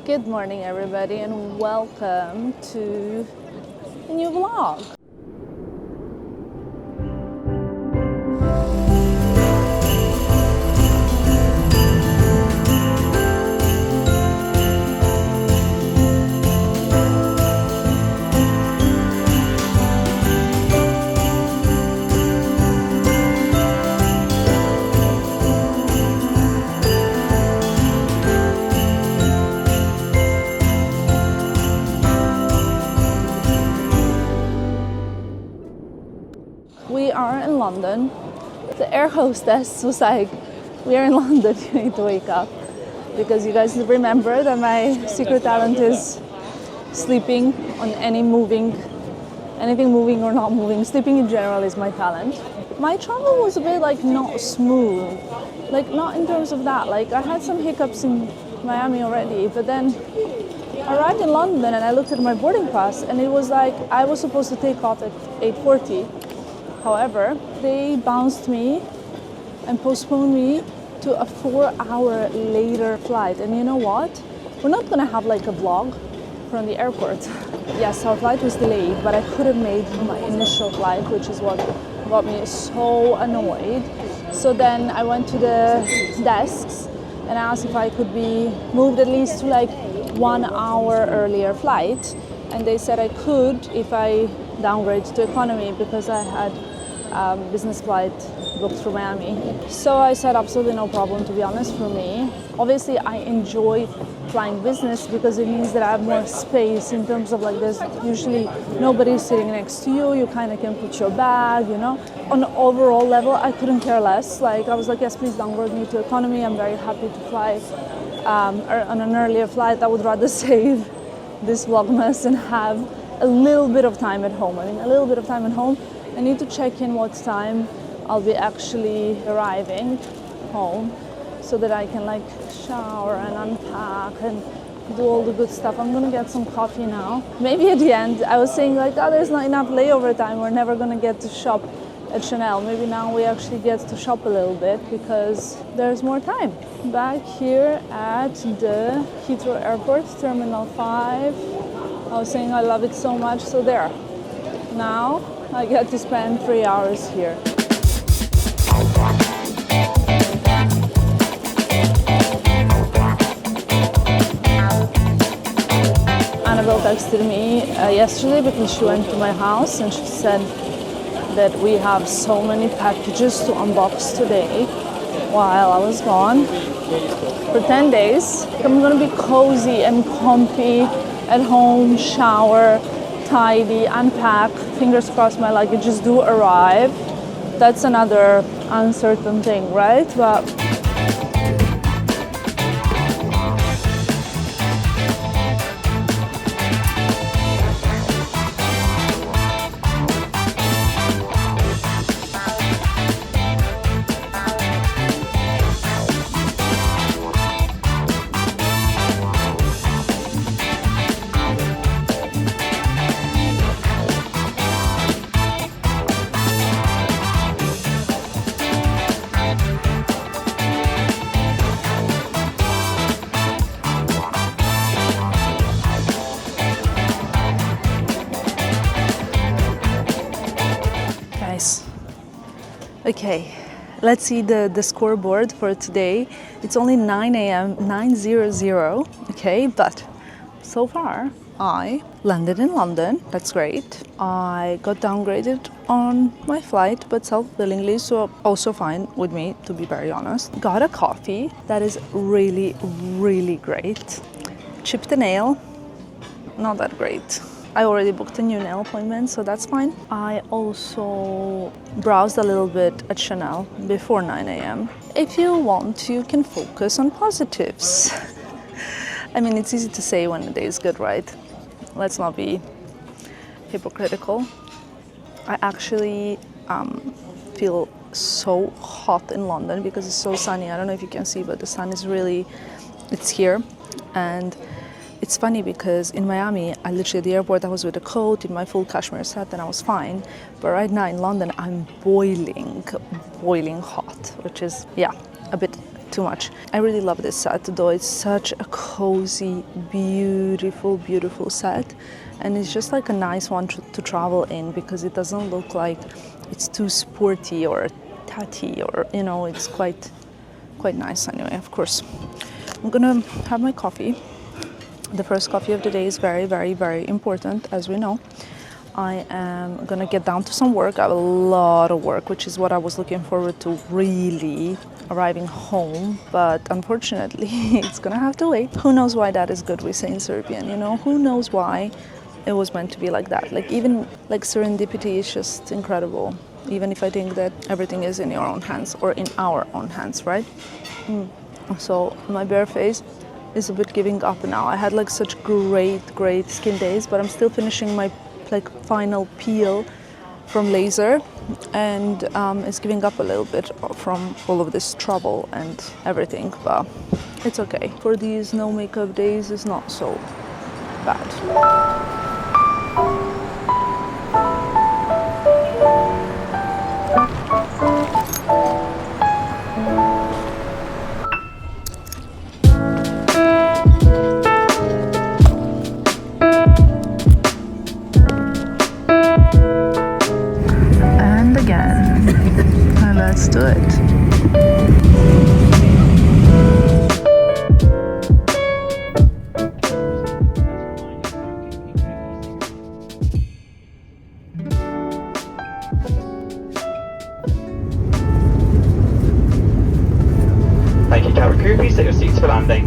Good morning everybody and welcome to a new vlog. We are in London. The air hostess was like, we are in London, you need to wake up. Because you guys remember that my secret talent is sleeping on anything moving or not moving. Sleeping in general is my talent. My travel was a bit like not smooth. Like not in terms of that. Like I had some hiccups in Miami already, but then I arrived in London and I looked at my boarding pass and it was like I was supposed to take off at 8:40. However, they bounced me and postponed me to a 4-hour later flight. And you know what? We're not gonna have like a vlog from the airport. Yes, our flight was delayed, but I could have made my initial flight, which is what got me so annoyed. So then I went to the desks and asked if I could be moved at least to like 1 hour earlier flight. And they said I could if I downgrade to economy because I had business flight booked through Miami. So I said absolutely no problem, to be honest, for me. Obviously I enjoy flying business because it means that I have more space in terms of like there's usually nobody sitting next to you, you kind of can put your bag, you know. On an overall level, I couldn't care less. Like I was like, yes, please downgrade me to economy. I'm very happy to fly on an earlier flight. I would rather save this Vlogmas and have a little bit of time at home. I mean, a little bit of time at home. I need to check in what time I'll be actually arriving home so that I can like shower and unpack and do all the good stuff. I'm gonna get some coffee now. Maybe at the end, I was saying like, oh, there's not enough layover time. We're never gonna get to shop at Chanel. Maybe now we actually get to shop a little bit because there's more time. Back here at the Heathrow Airport, Terminal 5. I was saying I love it so much, so there. Now I get to spend 3 hours here. Annabelle texted me yesterday because she went to my house and she said that we have so many packages to unbox today while I was gone for 10 days. I'm gonna be cozy and comfy at home, shower, tidy, unpack. Fingers crossed my luggages do arrive. That's another uncertain thing, right? But okay, let's see the scoreboard for today. It's only 9 a.m., 9:00, okay, but so far I landed in London, that's great. I got downgraded on my flight, but self-willingly, so also fine with me, to be very honest. Got a coffee that is really, really great. Chipped a nail, not that great. I already booked a new nail appointment, so that's fine. I also browsed a little bit at Chanel before 9 a.m. If you want, you can focus on positives. I mean, it's easy to say when the day is good, right? Let's not be hypocritical. I actually feel so hot in London because it's so sunny. I don't know if you can see, but the sun is really, it's here. And it's funny because in Miami, I literally at the airport, I was with a coat, in my full cashmere set, and I was fine. But right now in London, I'm boiling hot, which is, yeah, a bit too much. I really love this set though. It's such a cozy, beautiful set, and it's just like a nice one to travel in because it doesn't look like it's too sporty or tatty, or you know, it's quite nice anyway. Of course, I'm gonna have my coffee. The first coffee of the day is very important, as we know. I am gonna get down to some work. I have a lot of work, which is what I was looking forward to, really arriving home, but unfortunately it's gonna have to wait. Who knows why that is good, we say in Serbian, you know, who knows why it was meant to be like that. Like, even like serendipity is just incredible, even if I think that everything is in your own hands, or in our own hands, right? So my bare face is a bit giving up now. I had like such great skin days, but I'm still finishing my like final peel from laser, and it's giving up a little bit from all of this trouble and everything, but it's okay. For these no makeup days, it's not so bad. Let's do it. Thank you, cabin crew. Please take your seats for landing.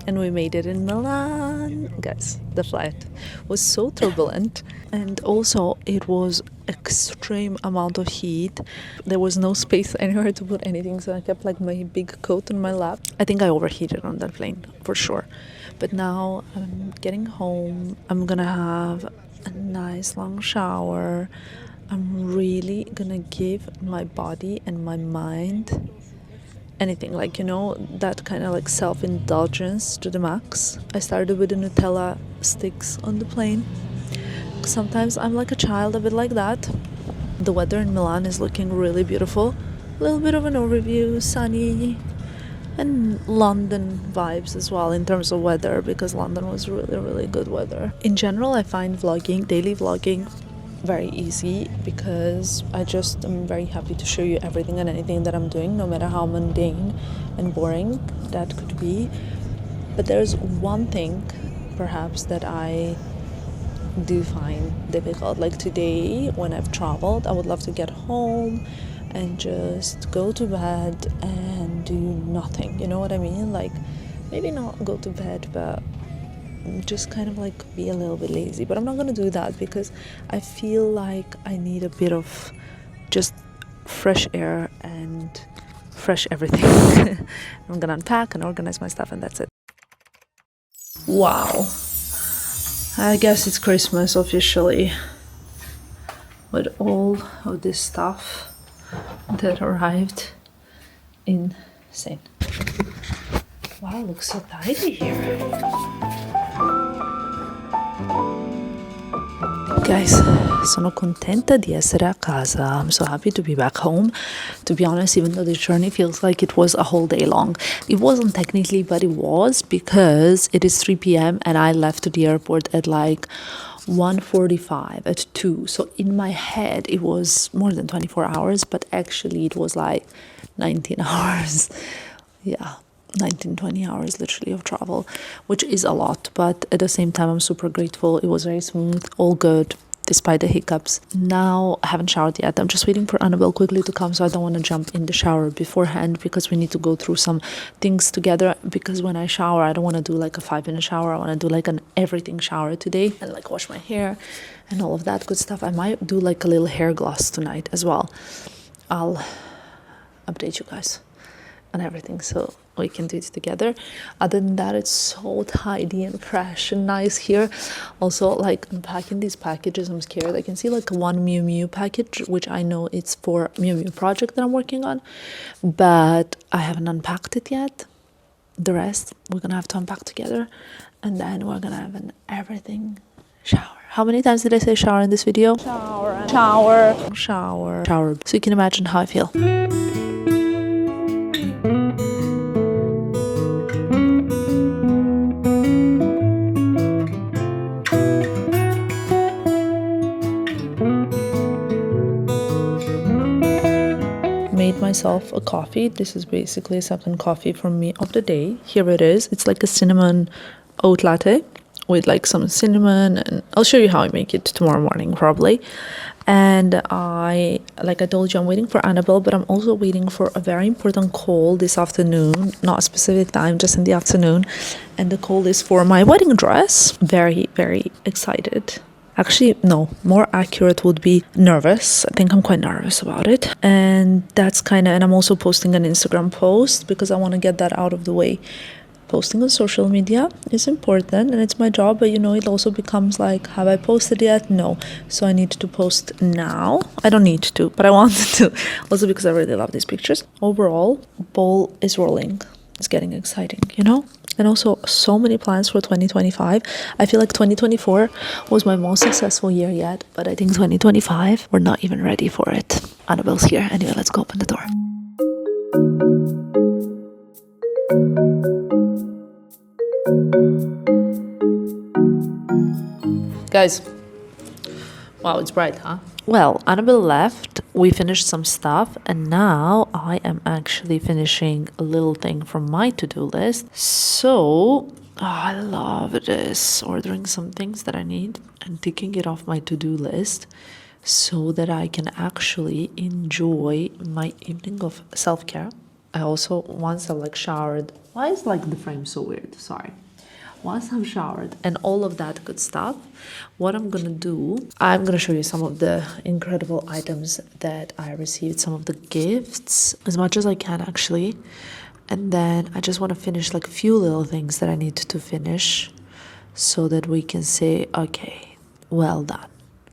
And we made it in Milan. Guys, the flight was so turbulent, and also it was extreme amount of heat. There was no space anywhere to put anything, so I kept like my big coat on my lap. I think I overheated on that plane for sure. But now I'm getting home. I'm gonna have a nice long shower. I'm really gonna give my body and my mind anything, like, you know, that kind of like self-indulgence to the max. I started with the Nutella sticks on the plane. Sometimes I'm like a child, a bit like that. The weather in Milan is looking really beautiful. A little bit of an overview, sunny, and London vibes as well in terms of weather, because London was really good weather. In general, I find vlogging, daily vlogging, very easy, because I just am very happy to show you everything and anything that I'm doing, no matter how mundane and boring that could be. But there's one thing perhaps that I do find difficult. Like today, when I've traveled, I would love to get home and just go to bed and do nothing, you know what I mean? Like, maybe not go to bed, but just kind of like be a little bit lazy. But I'm not gonna do that, because I feel like I need a bit of just fresh air and fresh everything. I'm gonna unpack and organize my stuff, and that's it. Wow, I guess it's Christmas officially, with all of this stuff that arrived. Insane. Wow, it looks so tidy here. Guys, sono contenta di essere a casa. I'm so happy to be back home. To be honest, even though the journey feels like it was a whole day long, it wasn't technically, but it was, because it is 3 p.m. and I left the airport at like 1:45 at 2. So in my head it was more than 24 hours, but actually it was like 19 hours. Yeah, 19-20 hours literally of travel, which is a lot, but at the same time I'm super grateful. It was very smooth, all good, despite the hiccups. Now I haven't showered yet. I'm just waiting for Annabelle quickly to come, so I don't want to jump in the shower beforehand, because we need to go through some things together. Because when I shower, I don't want to do like a 5-minute shower. I want to do like an everything shower today, and like wash my hair and all of that good stuff. I might do like a little hair gloss tonight as well. I'll update you guys on everything, so we can do it together. Other than that, it's so tidy and fresh and nice here. Also, like, unpacking these packages, I'm scared. I can see like one Miu Miu package, which I know it's for Miu Miu project that I'm working on, but I haven't unpacked it yet. the rest we're gonna have to unpack together, and then we're gonna have an everything shower. How many times did I say shower in this video? Shower, shower, shower, shower. So you can imagine how I feel. Made myself a coffee. This is basically a second coffee for me of the day. Here it is. It's like a cinnamon oat latte with like some cinnamon, and I'll show you how I make it tomorrow morning probably. And like I told you, I'm waiting for Annabelle, but I'm also waiting for a very important call this afternoon, not a specific time, just in the afternoon. And the call is for my wedding dress. Very, very excited. Actually, no, more accurate would be nervous. I think I'm quite nervous about it. And that's kind of, and I'm also posting an Instagram post because I want to get that out of the way. Posting on social media is important and it's my job, but you know, it also becomes like, have I posted yet? No. So I need to post now. I don't need to, but I wanted to. Also because I really love these pictures. Overall, ball is rolling. It's getting exciting, you know? And also so many plans for 2025. I feel like 2024 was my most successful year yet, but I think 2025, we're not even ready for it. Annabelle's here. Anyway, let's go open the door. Guys, wow, it's bright, huh? Well, Annabelle left, we finished some stuff, and now I am actually finishing a little thing from my to-do list. So, I love this, ordering some things that I need and ticking it off my to-do list so that I can actually enjoy my evening of self-care. I also, once I've like showered, why is like the frame so weird? Sorry. Once I'm showered and all of that good stuff, what I'm gonna do, I'm gonna show you some of the incredible items that I received, some of the gifts, as much as I can actually. And then I just want to finish like a few little things that I need to finish so that we can say, okay, well done,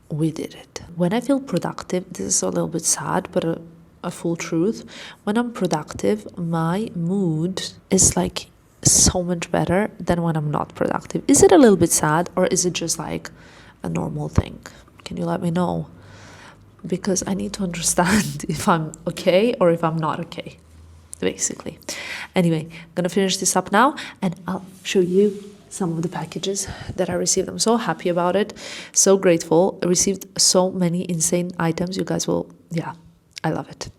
we did it. When I feel productive, this is a little bit sad, but a full truth. When I'm productive, my mood is like so much better than when I'm not productive. Is it a little bit sad, or is it just like a normal thing? Can you let me know? Because I need to understand if I'm okay or if I'm not okay, basically. Anyway, I'm gonna finish this up now and I'll show you some of the packages that I received. I'm so happy about it, so grateful. I received so many insane items. You guys will, yeah, I love it.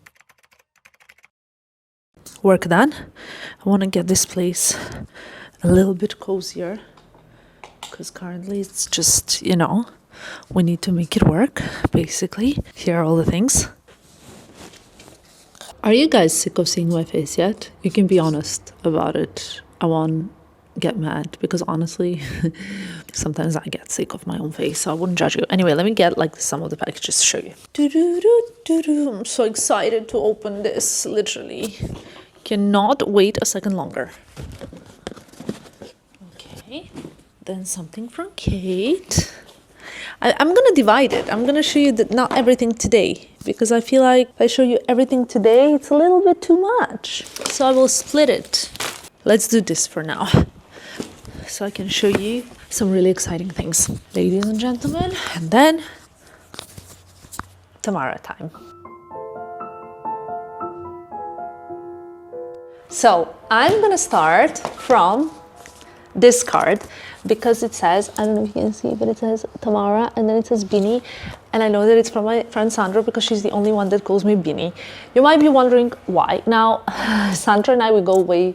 Work done. I want to get this place a little bit cozier because currently it's just, you know, we need to make it work, basically. Here are all the things. Are you guys sick of seeing my face yet? You can be honest about it. I won't get mad because honestly, sometimes I get sick of my own face, so I wouldn't judge you. Anyway, let me get like some of the packages to show you. I'm so excited to open this, literally. Cannot wait a second longer. Okay, then something from Khaite. I'm gonna divide it. I'm gonna show you not everything today because I feel like if I show you everything today, it's a little bit too much. So I will split it. Let's do this for now, so I can show you some really exciting things, ladies and gentlemen. And then Tamara time. So I'm gonna start from this card because it says, I don't know if you can see, but it says Tamara and then it says Bini. And I know that it's from my friend Sandra because she's the only one that calls me Bini. You might be wondering why. Now, Sandra and I, we go way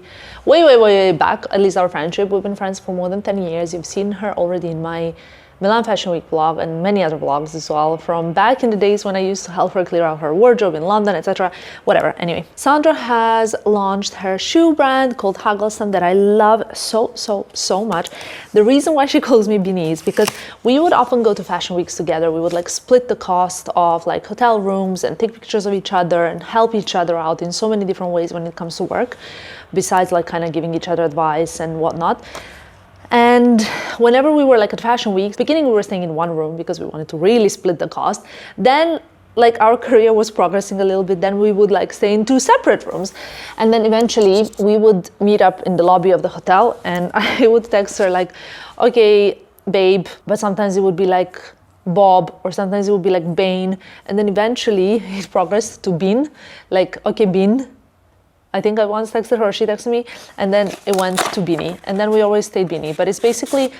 back, at least our friendship. We've been friends for more than 10 years. You've seen her already in my Milan Fashion Week vlog and many other vlogs as well from back in the days when I used to help her clear out her wardrobe in London, etc. Whatever. Anyway, Sandra has launched her shoe brand called Hagelstam that I love so much. The reason why she calls me Bini is because we would often go to fashion weeks together. We would like split the cost of like hotel rooms and take pictures of each other and help each other out in so many different ways when it comes to work, besides like kind of giving each other advice and whatnot. And whenever we were like at fashion weeks, beginning we were staying in one room because we wanted to really split the cost. Then like our career was progressing a little bit, then we would like stay in 2 separate rooms. And then eventually we would meet up in the lobby of the hotel, and I would text her like, okay, babe, but sometimes it would be like Bob, or sometimes it would be like Bane. And then eventually it progressed to Bean, like, okay, Bean. I think I once texted her, she texted me, and then it went to Beanie. And then we always stayed Beanie, but it's basically,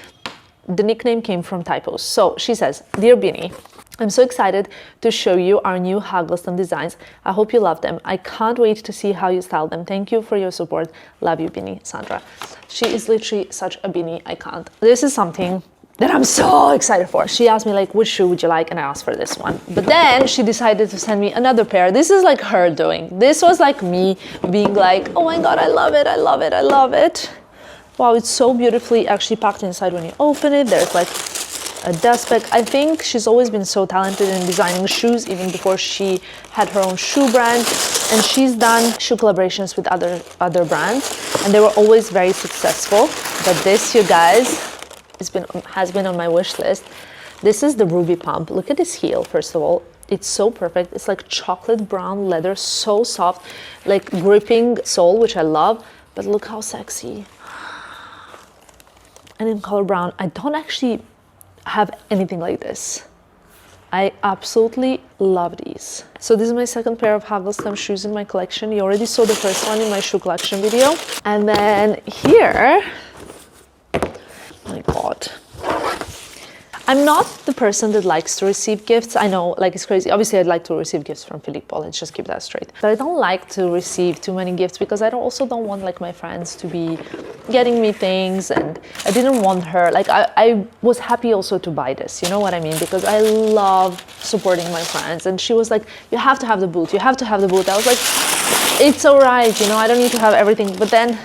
the nickname came from typos. So she says, dear Beanie, I'm so excited to show you our new Hagelstam designs. I hope you love them. I can't wait to see how you style them. Thank you for your support. Love you, Beanie, Sandra. She is literally such a Beanie icon. This is something that I'm so excited for. She asked me like, which shoe would you like? And I asked for this one. But then she decided to send me another pair. This is like her doing. This was like me being like, oh my God, I love it, I love it, I love it. Wow, it's so beautifully actually packed inside when you open it. There's like a dust bag. I think she's always been so talented in designing shoes, even before she had her own shoe brand. And she's done shoe collaborations with other brands, and they were always very successful. But this, you guys, has been on my wish list. This is the Ruby Pump. Look at this heel, first of all. It's so perfect. It's like chocolate brown leather, so soft, like gripping sole, which I love. But look how sexy. And in color brown, I don't actually have anything like this. I absolutely love these. So this is my second pair of Hagelstam shoes in my collection. You already saw the first one in my shoe collection video. And then here, my God. I'm not the person that likes to receive gifts. I know, like, it's crazy. Obviously, I'd like to receive gifts from Filippo. Let's just keep that straight. But I don't like to receive too many gifts because I also don't want, like, my friends to be getting me things. And I didn't want her, like, I was happy also to buy this. You know what I mean? Because I love supporting my friends. And she was like, you have to have the boot. You have to have the boot. I was like, it's all right. You know, I don't need to have everything. But then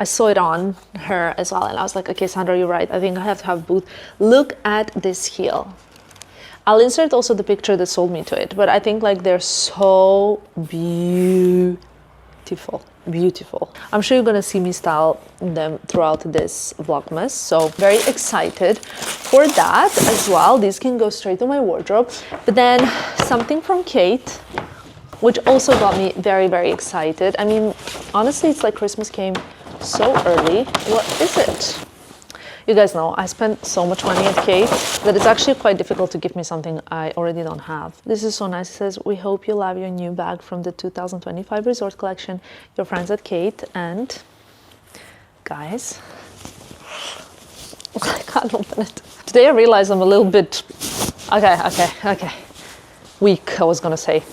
I saw it on her as well, and I was like, okay, Sandra, you're right. I think I have to have a boot. Look at this heel. I'll insert also the picture that sold me to it, but I think like they're so beautiful, beautiful. I'm sure you're gonna see me style them throughout this Vlogmas, so very excited for that as well. These can go straight to my wardrobe. But then something from Khaite, which also got me very, very excited. I mean, honestly, it's like Christmas came so early. What is it? You guys know I spent so much money at Khaite that it's actually quite difficult to give me something I already don't have. This is so nice. It says, we hope you love your new bag from the 2025 resort collection. Your friends at Khaite. And guys, I can't open it. Today I realized I'm a little bit, okay, weak, I was gonna say.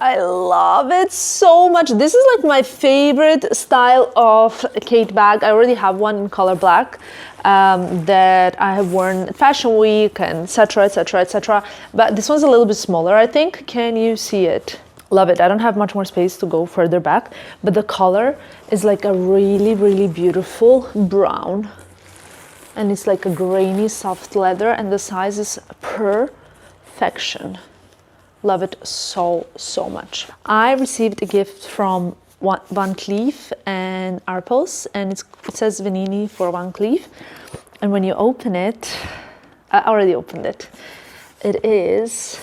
I love it so much. This is like my favorite style of Khaite bag. I already have one in color black that I have worn at Fashion Week and etc, etc, etc. But this one's a little bit smaller, I think. Can you see it? Love it. I don't have much more space to go further back, but the color is like a really, really beautiful brown. And it's like a grainy, soft leather, and the size is perfection. Love it so, so much. I received a gift from Van Cleef and Arpels, and it says Vanini for Van Cleef. And when you open it, I already opened it. It is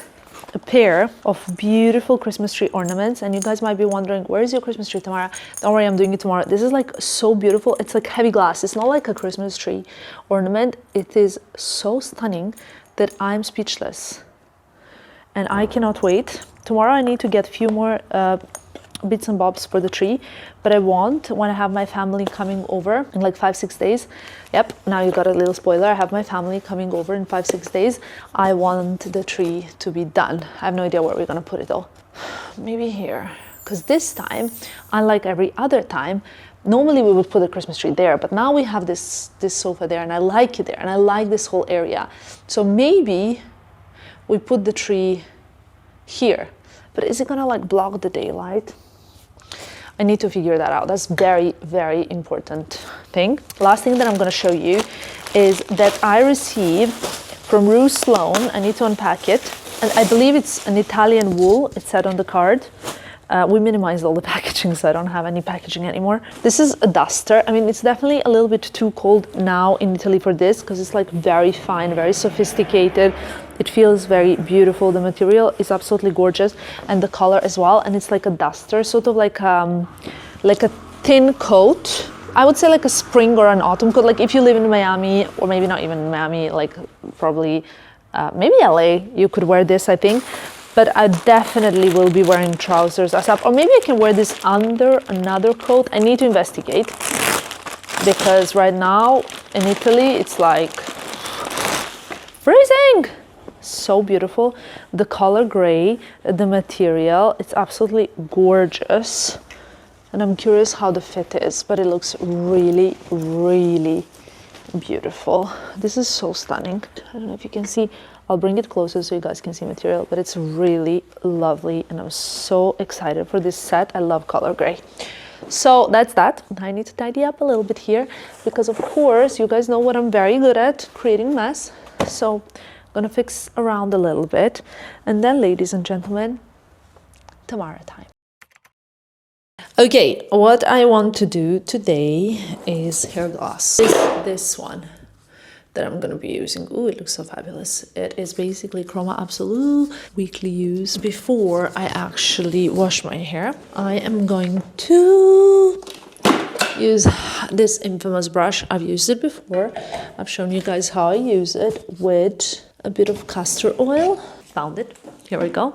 a pair of beautiful Christmas tree ornaments. And you guys might be wondering, where is your Christmas tree, Tamara? Don't worry, I'm doing it tomorrow. This is like so beautiful. It's like heavy glass. It's not like a Christmas tree ornament. It is so stunning that I'm speechless. And I cannot wait. Tomorrow I need to get a few more bits and bobs for the tree, but I want, when I have my family coming over in like 5-6 days, yep, now you got a little spoiler, I have my family coming over in 5-6 days, I want the tree to be done. I have no idea where we're gonna put it though. Maybe here, because this time, unlike every other time, normally we would put a Christmas tree there, but now we have this sofa there, and I like it there, and I like this whole area. So maybe we put the tree here, but is it gonna like block the daylight? I need to figure that out. That's very, very important thing. Last thing that I'm gonna show you is that I received from Rue Sloan. I need to unpack it. And I believe it's an Italian wool, it said on the card. We minimized all the packaging, so I don't have any packaging anymore. This is a duster. I mean, it's definitely a little bit too cold now in Italy for this, because it's like very fine, very sophisticated. It feels very beautiful. The material is absolutely gorgeous, and the color as well. And it's like a duster, sort of like a thin coat. I would say like a spring or an autumn coat. Like if you live in Miami, or maybe not even Miami, like probably maybe LA, you could wear this, I think. But I definitely will be wearing trousers ASAP. Or maybe I can wear this under another coat. I need to investigate, because right now in Italy, it's like freezing. So beautiful. The color gray, the material, it's absolutely gorgeous. And I'm curious how the fit is, but it looks really, really beautiful. This is so stunning. I don't know if you can see. I'll bring it closer so you guys can see material, but it's really lovely, and I'm so excited for this set. I love color gray. So that's that. I need to tidy up a little bit here, because of course you guys know what I'm very good at, creating mess. So I'm gonna fix around a little bit, and then, ladies and gentlemen, Tamara time. Okay, what I want to do today is hair gloss. This one that I'm gonna be using. Ooh, it looks so fabulous. It is basically Chroma Absolute weekly use. Before I actually wash my hair, I am going to use this infamous brush. I've used it before. I've shown you guys how I use it with a bit of castor oil. Found it. Here we go.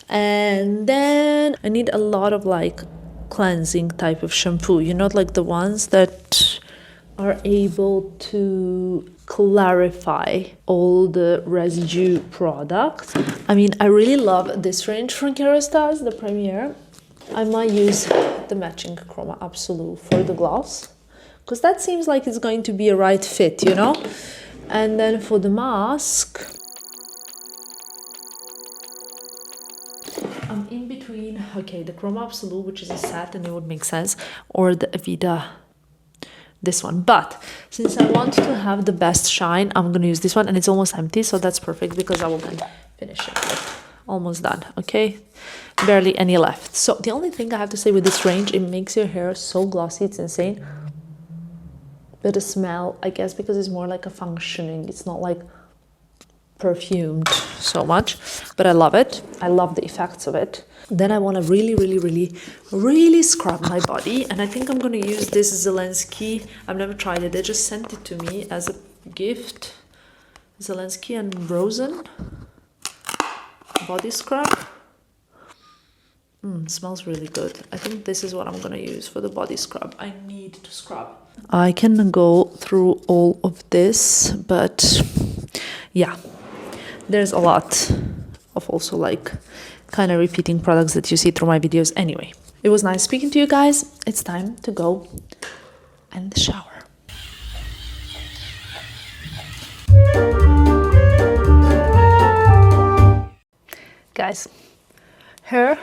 And then I need a lot of like cleansing type of shampoo. You know, like the ones that are able to clarify all the residue products. I mean, I really love this range from Kerastase, the Premier. I might use the matching Chroma Absolute for the gloss, because that seems like it's going to be a right fit, you know? And then for the mask, I'm in between, okay, the Chroma Absolute, which is a set and it would make sense, or the Avida, this one. But since I want to have the best shine, I'm gonna use this one, and it's almost empty, so that's perfect, because I will then finish it. Almost done, okay? Barely any left. So the only thing I have to say with this range, it makes your hair so glossy, it's insane. But the smell, I guess, because it's more like a functioning, it's not like perfumed so much, but I love it. I love the effects of it. Then I want to really scrub my body, and I think I'm going to use this Zelensky. I've never tried it. They just sent it to me as a gift. Zelensky and Rosen body scrub. Smells really good. I think this is what I'm going to use for the body scrub. I need to scrub. I can go through all of this, but yeah, there's a lot of also like kind of repeating products that you see through my videos. Anyway, it was nice speaking to you guys. It's time to go and shower. Guys, hair,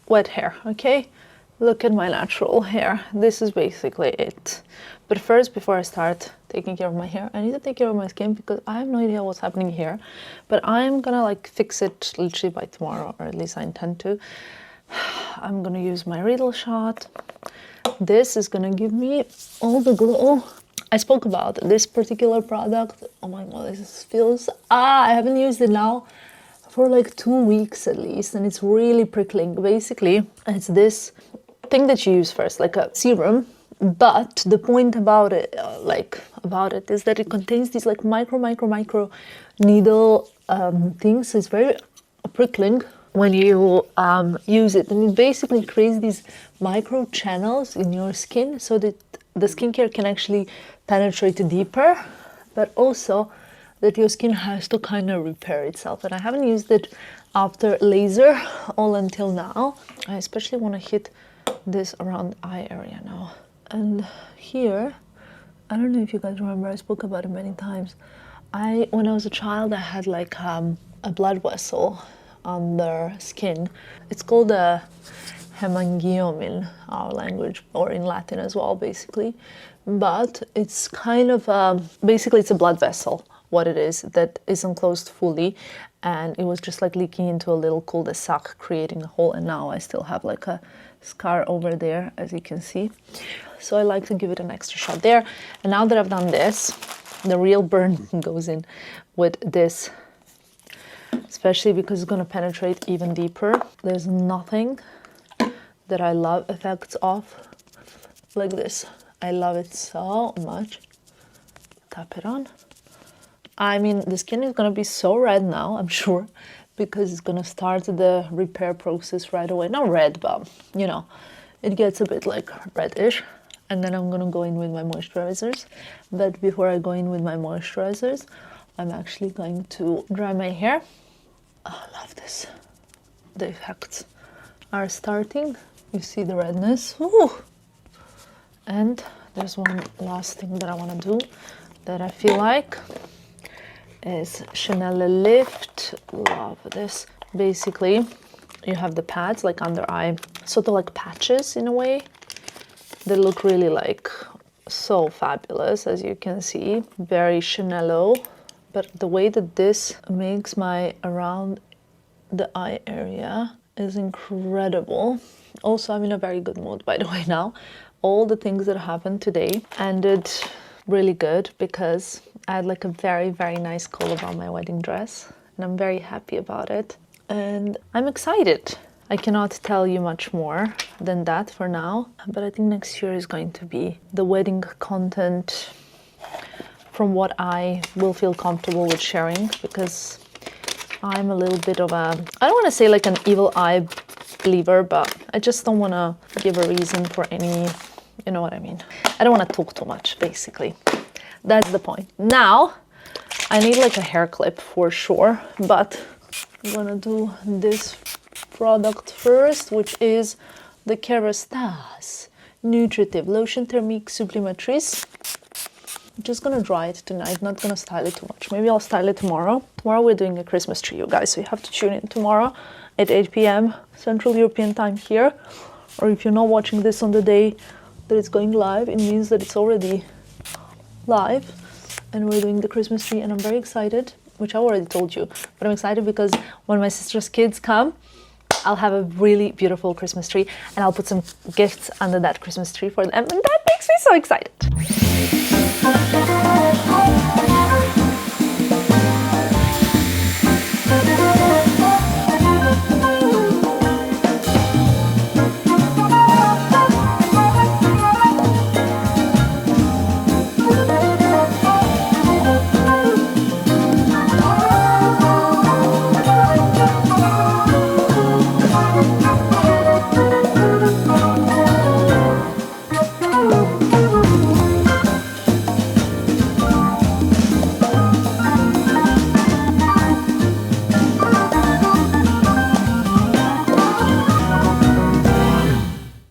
wet hair, okay? Look at my natural hair. This is basically it. But first, before I start taking care of my hair, I need to take care of my skin, because I have no idea what's happening here. But I'm gonna like fix it literally by tomorrow, or at least I intend to. I'm gonna use my Riedel shot. This is gonna give me all the glow. I spoke about this particular product. Oh my god, this feels... I haven't used it now for like 2 weeks at least, and it's really prickling. Basically, it's this thing that you use first, like a serum, but the point about it, is that it contains these like micro needle things. So it's very prickling when you use it, and it basically creates these micro channels in your skin, so that the skincare can actually penetrate deeper, but also that your skin has to kind of repair itself. And I haven't used it after laser all until now. I especially want to hit this around the eye area now. And here, I don't know if you guys remember, I spoke about it many times. When I was a child, I had like a blood vessel under skin. It's called a hemangioma in our language, or in Latin as well, basically. But it's kind of, basically it's a blood vessel what it is that isn't closed fully, and it was just like leaking into a little cul-de-sac, creating a hole, and now I still have like a scar over there, as you can see. So I like to give it an extra shot there. And now that I've done this, the real burn goes in with this, especially because it's going to penetrate even deeper. There's nothing that I love effects of like this. I love it so much. Tap it on. I mean, the skin is going to be so red now, I'm sure, because it's going to start the repair process right away. Not red, but, you know, it gets a bit like reddish. And then I'm going to go in with my moisturizers. But before I go in with my moisturizers, I'm actually going to dry my hair. Oh, I love this. The effects are starting. You see the redness. Ooh. And there's one last thing that I want to do that I feel like is Chanel Lift. Love this. Basically, you have the pads like under eye, sort of like patches in a way. They look really like so fabulous, as you can see. Very Chanel-o. But the way that this makes my around the eye area is incredible. Also, I'm in a very good mood, by the way, now. All the things that happened today ended really good because I had like a very, very nice collar on my wedding dress, and I'm very happy about it. And I'm excited. I cannot tell you much more than that for now, but I think next year is going to be the wedding content from what I will feel comfortable with sharing, because I'm a little bit of a, I don't want to say like an evil eye believer, but I just don't want to give a reason for any, you know what I mean. I don't want to talk too much, basically. That's the point. Now, I need like a hair clip for sure, but I'm gonna do this product first, which is the Kerastase Nutritive Lotion Thermique Supplémentrice. I'm just gonna dry it tonight, not gonna style it too much. Maybe I'll style it tomorrow. Tomorrow we're doing a Christmas tree, you guys, so you have to tune in tomorrow at 8 p.m. Central European time here. Or if you're not watching this on the day that it's going live, it means that it's already live and we're doing the Christmas tree, and I'm very excited, which I already told you, but I'm excited because when my sister's kids come, I'll have a really beautiful Christmas tree and I'll put some gifts under that Christmas tree for them, and that makes me so excited.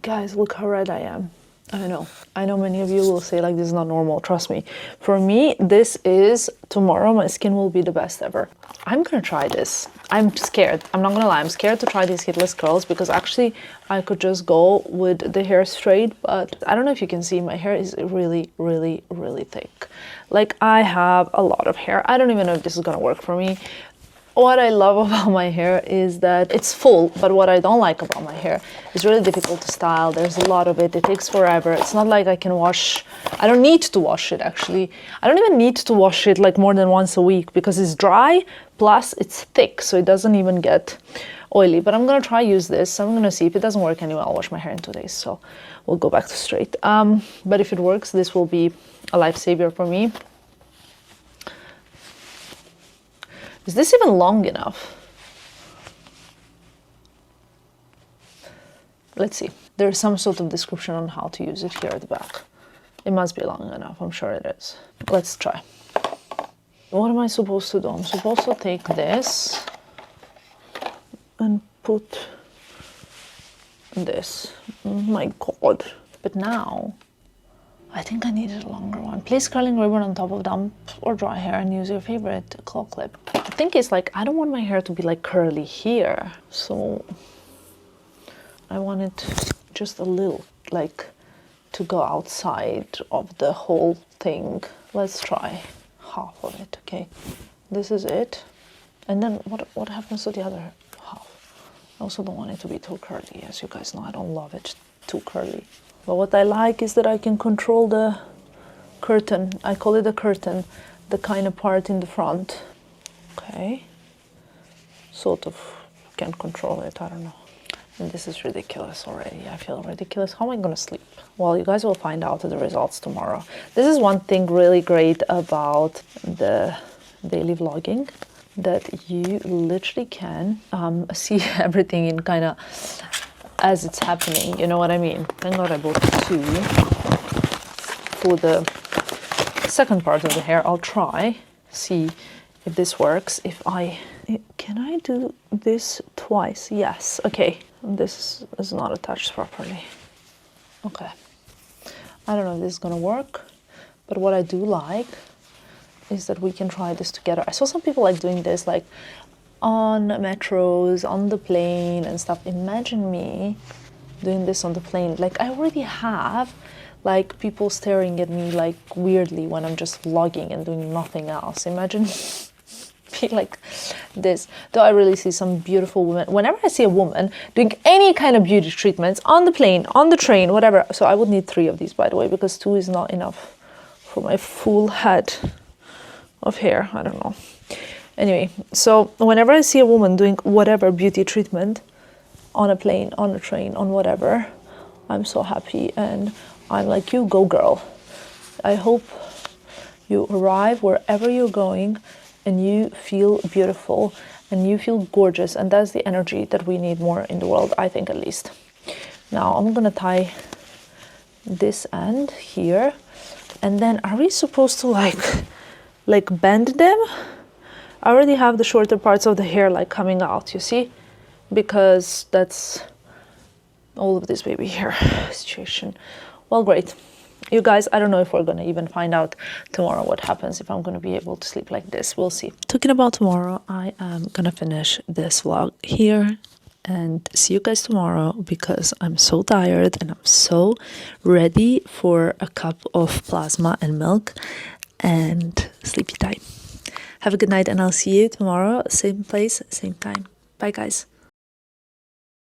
Guys, look how red I am. I know many of you will say like this is not normal. Trust me. For me, this is, tomorrow my skin will be the best ever. I'm gonna try this. I'm scared. I'm not gonna lie. I'm scared to try these hitless curls because actually I could just go with the hair straight, but I don't know if you can see, my hair is really, really, really thick. Like, I have a lot of hair. I don't even know if this is gonna work for me. What I love about my hair is that it's full, but what I don't like about my hair is really difficult to style. There's a lot of it. It takes forever. It's not like I can wash. I don't need to wash it, actually. I don't even need to wash it like more than once a week because it's dry, plus it's thick, so it doesn't even get oily. But I'm going to try use this. I'm going to see if it doesn't work anyway. I'll wash my hair in 2 days, so we'll go back to straight. But if it works, this will be a lifesaver for me. Is this even long enough? Let's see. There's some sort of description on how to use it here at the back. It must be long enough, I'm sure it is. Let's try. What am I supposed to do? I'm supposed to take this and put this. Oh my God. But now, I think I needed a longer one. Place curling ribbon on top of damp or dry hair and use your favorite claw clip. The thing is, like, I don't want my hair to be like curly here. So I want it just a little, like, to go outside of the whole thing. Let's try half of it. Okay, this is it. And then what happens to the other half? I also don't want it to be too curly. As you guys know, I don't love it too curly. But what I like is that I can control the curtain. I call it a curtain, the kind of part in the front. Okay, sort of can control it, I don't know. And this is ridiculous already. I feel ridiculous. How am I gonna sleep? Well, you guys will find out the results tomorrow. This is one thing really great about the daily vlogging, that you literally can see everything in kind of as it's happening, you know what I mean? Thank God I bought 2 for the second part of the hair. I'll try, see if this works. Can I do this twice? Yes, okay. This is not attached properly. Okay. I don't know if this is gonna work, but what I do like is that we can try this together. I saw some people like doing this like on metros, on the plane and stuff. Imagine me doing this on the plane. Like I already have like people staring at me like weirdly when I'm just vlogging and doing nothing else. Imagine be like this. Though I really see some beautiful women. Whenever I see a woman doing any kind of beauty treatments on the plane, on the train, whatever. So I would need 3 of these, by the way, because 2 is not enough for my full head of hair. I don't know. Anyway, so whenever I see a woman doing whatever beauty treatment on a plane, on a train, on whatever, I'm so happy. And I'm like, you go girl. I hope you arrive wherever you're going and you feel beautiful and you feel gorgeous, and that's the energy that we need more in the world, I think, at least. Now I'm gonna tie this end here, and then are we supposed to like bend them? I already have the shorter parts of the hair like coming out, you see, because that's all of this baby hair situation. Well, great. You guys, I don't know if we're going to even find out tomorrow what happens, if I'm going to be able to sleep like this. We'll see. Talking about tomorrow, I am going to finish this vlog here and see you guys tomorrow, because I'm so tired and I'm so ready for a cup of plasma and milk and sleepy time. Have a good night, and I'll see you tomorrow, same place, same time. Bye, guys.